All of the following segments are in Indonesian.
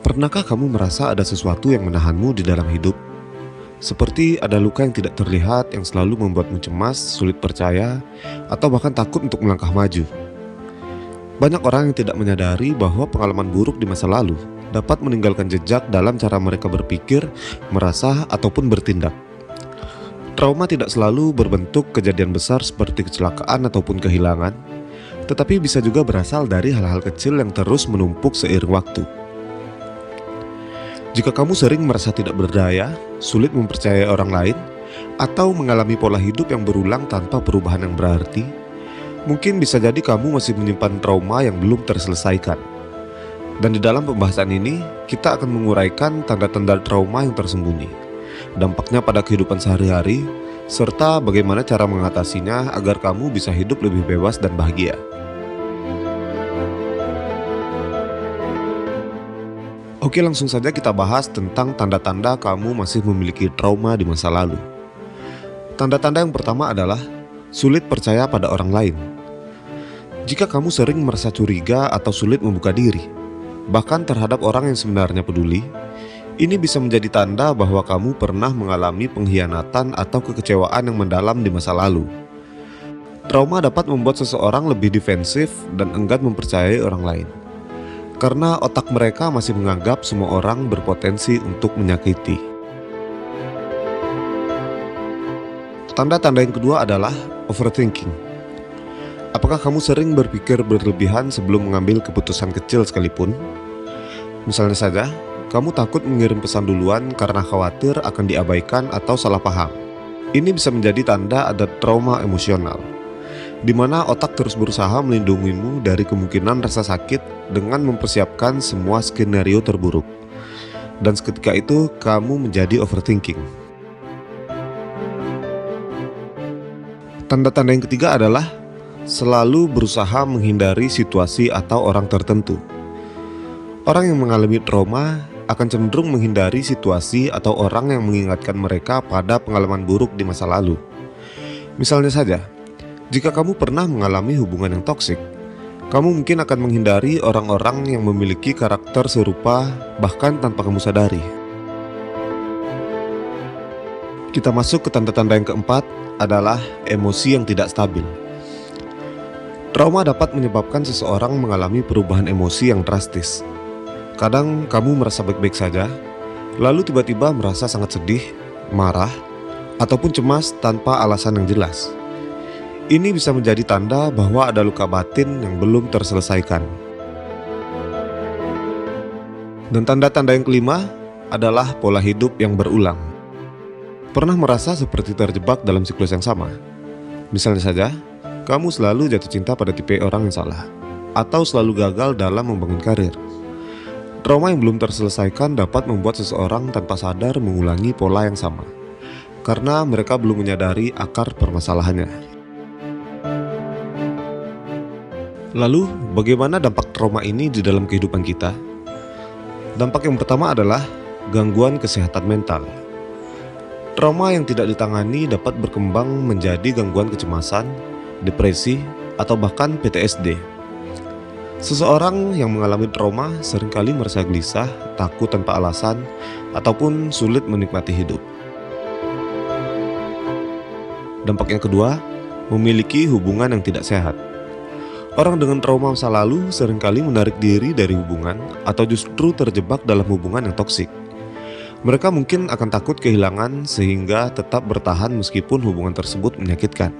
Pernahkah kamu merasa ada sesuatu yang menahanmu di dalam hidup? Seperti ada luka yang tidak terlihat yang selalu membuatmu cemas, sulit percaya, atau bahkan takut untuk melangkah maju. Banyak orang yang tidak menyadari bahwa pengalaman buruk di masa lalu dapat meninggalkan jejak dalam cara mereka berpikir, merasa, ataupun bertindak. Trauma tidak selalu berbentuk kejadian besar seperti kecelakaan ataupun kehilangan, tetapi bisa juga berasal dari hal-hal kecil yang terus menumpuk seiring waktu. Jika kamu sering merasa tidak berdaya, sulit mempercayai orang lain, atau mengalami pola hidup yang berulang tanpa perubahan yang berarti, mungkin bisa jadi kamu masih menyimpan trauma yang belum terselesaikan. Dan di dalam pembahasan ini, kita akan menguraikan tanda-tanda trauma yang tersembunyi, dampaknya pada kehidupan sehari-hari, serta bagaimana cara mengatasinya agar kamu bisa hidup lebih bebas dan bahagia. Oke, langsung saja kita bahas tentang tanda-tanda kamu masih memiliki trauma di masa lalu. Tanda-tanda yang pertama adalah sulit percaya pada orang lain. Jika kamu sering merasa curiga atau sulit membuka diri, bahkan terhadap orang yang sebenarnya peduli, ini bisa menjadi tanda bahwa kamu pernah mengalami pengkhianatan atau kekecewaan yang mendalam di masa lalu. Trauma dapat membuat seseorang lebih defensif dan enggan mempercayai orang lain, karena otak mereka masih menganggap semua orang berpotensi untuk menyakiti. Tanda-tanda yang kedua adalah overthinking. Apakah kamu sering berpikir berlebihan sebelum mengambil keputusan kecil sekalipun? Misalnya saja, kamu takut mengirim pesan duluan karena khawatir akan diabaikan atau salah paham. Ini bisa menjadi tanda ada trauma emosional, di mana otak terus berusaha melindungimu dari kemungkinan rasa sakit dengan mempersiapkan semua skenario terburuk. Dan seketika itu, kamu menjadi overthinking. Tanda-tanda yang ketiga adalah selalu berusaha menghindari situasi atau orang tertentu. Orang yang mengalami trauma akan cenderung menghindari situasi atau orang yang mengingatkan mereka pada pengalaman buruk di masa lalu. Misalnya saja, jika kamu pernah mengalami hubungan yang toksik, kamu mungkin akan menghindari orang-orang yang memiliki karakter serupa bahkan tanpa kamu sadari. Kita masuk ke tanda-tanda yang keempat adalah emosi yang tidak stabil. Trauma dapat menyebabkan seseorang mengalami perubahan emosi yang drastis. Kadang kamu merasa baik-baik saja, lalu tiba-tiba merasa sangat sedih, marah, ataupun cemas tanpa alasan yang jelas. Ini bisa menjadi tanda bahwa ada luka batin yang belum terselesaikan. Dan tanda-tanda yang kelima adalah pola hidup yang berulang. Pernah merasa seperti terjebak dalam siklus yang sama? Misalnya saja, kamu selalu jatuh cinta pada tipe orang yang salah, atau selalu gagal dalam membangun karir. Trauma yang belum terselesaikan dapat membuat seseorang tanpa sadar mengulangi pola yang sama, karena mereka belum menyadari akar permasalahannya. Lalu, bagaimana dampak trauma ini di dalam kehidupan kita? Dampak yang pertama adalah gangguan kesehatan mental. Trauma yang tidak ditangani dapat berkembang menjadi gangguan kecemasan, depresi, atau bahkan PTSD. Seseorang yang mengalami trauma seringkali merasa gelisah, takut tanpa alasan, ataupun sulit menikmati hidup. Dampak yang kedua, memiliki hubungan yang tidak sehat. Orang dengan trauma masa lalu seringkali menarik diri dari hubungan atau justru terjebak dalam hubungan yang toksik. Mereka mungkin akan takut kehilangan sehingga tetap bertahan meskipun hubungan tersebut menyakitkan.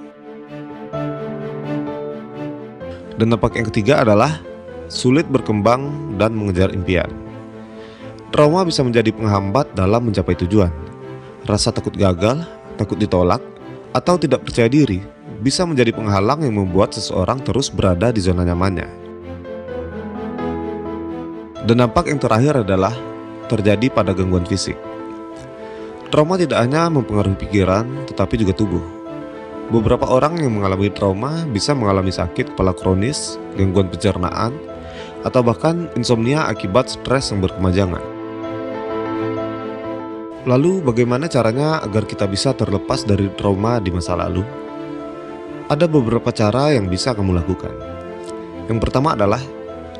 Dan dampak yang ketiga adalah sulit berkembang dan mengejar impian. Trauma bisa menjadi penghambat dalam mencapai tujuan. Rasa takut gagal, takut ditolak, atau tidak percaya diri bisa menjadi penghalang yang membuat seseorang terus berada di zona nyamannya. Dan dampak yang terakhir adalah terjadi pada gangguan fisik. Trauma tidak hanya mempengaruhi pikiran, tetapi juga tubuh. Beberapa orang yang mengalami trauma bisa mengalami sakit kepala kronis, gangguan pencernaan, atau bahkan insomnia akibat stres yang berkepanjangan. Lalu bagaimana caranya agar kita bisa terlepas dari trauma di masa lalu? Ada beberapa cara yang bisa kamu lakukan. Yang pertama adalah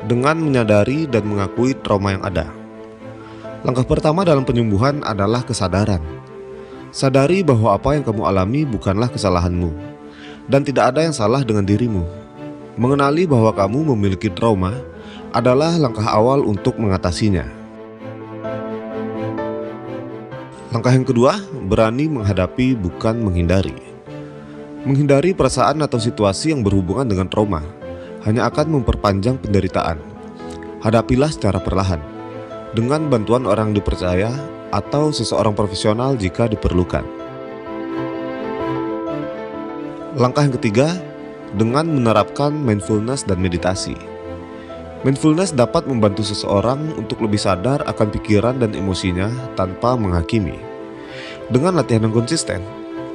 dengan menyadari dan mengakui trauma yang ada. Langkah pertama dalam penyembuhan adalah kesadaran. Sadari bahwa apa yang kamu alami bukanlah kesalahanmu, dan tidak ada yang salah dengan dirimu. Mengenali bahwa kamu memiliki trauma adalah langkah awal untuk mengatasinya. Langkah yang kedua, berani menghadapi bukan menghindari. Menghindari perasaan atau situasi yang berhubungan dengan trauma hanya akan memperpanjang penderitaan. Hadapilah secara perlahan, dengan bantuan orang dipercaya atau seseorang profesional jika diperlukan. Langkah yang ketiga, dengan menerapkan mindfulness dan meditasi. Mindfulness dapat membantu seseorang untuk lebih sadar akan pikiran dan emosinya tanpa menghakimi. Dengan latihan yang konsisten,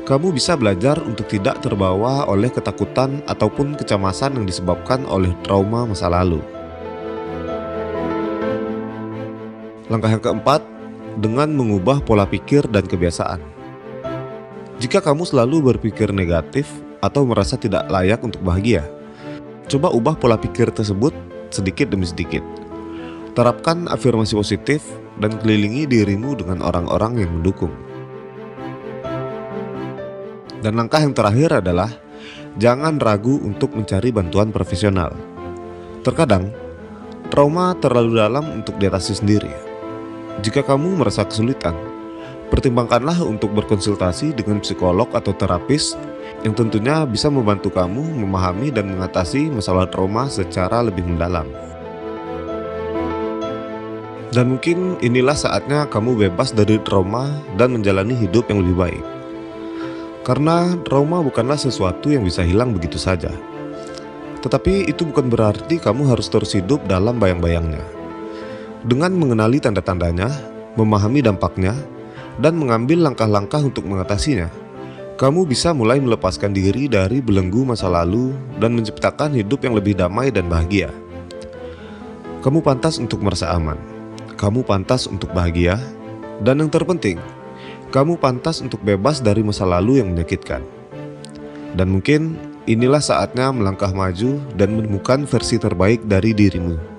kamu bisa belajar untuk tidak terbawa oleh ketakutan ataupun kecemasan yang disebabkan oleh trauma masa lalu. Langkah yang keempat, dengan mengubah pola pikir dan kebiasaan. Jika kamu selalu berpikir negatif atau merasa tidak layak untuk bahagia, coba ubah pola pikir tersebut sedikit demi sedikit. Terapkan afirmasi positif dan kelilingi dirimu dengan orang-orang yang mendukung. Dan langkah yang terakhir adalah jangan ragu untuk mencari bantuan profesional. Terkadang, trauma terlalu dalam untuk diatasi sendiri. Jika kamu merasa kesulitan, pertimbangkanlah untuk berkonsultasi dengan psikolog atau terapis yang tentunya bisa membantu kamu memahami dan mengatasi masalah trauma secara lebih mendalam. Dan mungkin inilah saatnya kamu bebas dari trauma dan menjalani hidup yang lebih baik. Karena trauma bukanlah sesuatu yang bisa hilang begitu saja. Tetapi itu bukan berarti kamu harus terus hidup dalam bayang-bayangnya. Dengan mengenali tanda-tandanya, memahami dampaknya, dan mengambil langkah-langkah untuk mengatasinya, kamu bisa mulai melepaskan diri dari belenggu masa lalu dan menciptakan hidup yang lebih damai dan bahagia. Kamu pantas untuk merasa aman, kamu pantas untuk bahagia, dan yang terpenting, kamu pantas untuk bebas dari masa lalu yang menyakitkan. Dan mungkin inilah saatnya melangkah maju dan menemukan versi terbaik dari dirimu.